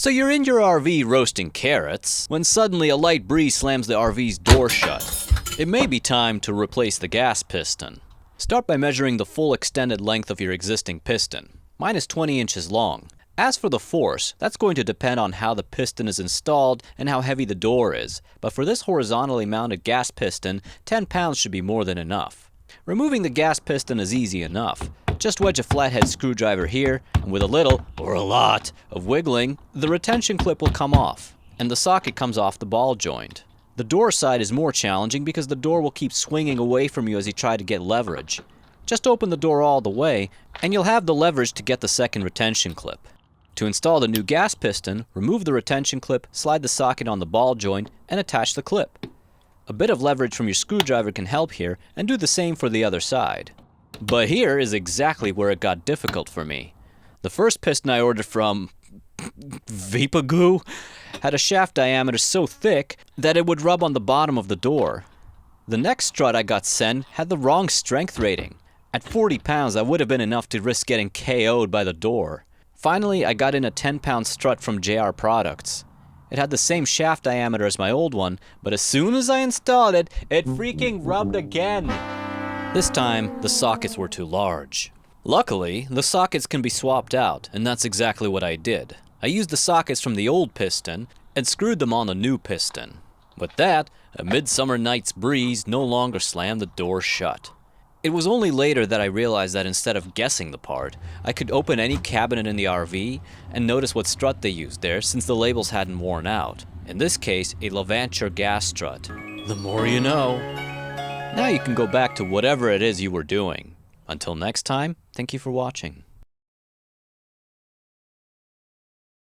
So you're in your RV roasting carrots, when suddenly a light breeze slams the RV's door shut. It may be time to replace the gas piston. Start by measuring the full extended length of your existing piston. Mine is 20 inches long. As for the force, that's going to depend on how the piston is installed and how heavy the door is, but for this horizontally mounted gas piston, 10 pounds should be more than enough. Removing the gas piston is easy enough. Just wedge a flathead screwdriver here, and with a little, or a lot, of wiggling, the retention clip will come off, and the socket comes off the ball joint. The door side is more challenging because the door will keep swinging away from you as you try to get leverage. Just open the door all the way, and you'll have the leverage to get the second retention clip. To install the new gas piston, remove the retention clip, slide the socket on the ball joint, and attach the clip. A bit of leverage from your screwdriver can help here, and do the same for the other side. But here is exactly where it got difficult for me. The first piston I ordered from Vapagoo had a shaft diameter so thick that it would rub on the bottom of the door. The next strut I got sent had the wrong strength rating. At 40 pounds, that would have been enough to risk getting KO'd by the door. Finally, I got in a 10-pound strut from JR Products. It had the same shaft diameter as my old one, but as soon as I installed it, it freaking rubbed again. This time, the sockets were too large. Luckily, the sockets can be swapped out, and that's exactly what I did. I used the sockets from the old piston and screwed them on the new piston. With that, a midsummer night's breeze no longer slammed the door shut. It was only later that I realized that instead of guessing the part, I could open any cabinet in the RV and notice what strut they used there since the labels hadn't worn out. In this case, a LaVanture gas strut. The more you know. Now you can go back to whatever it is you were doing. Until next time, thank you for watching.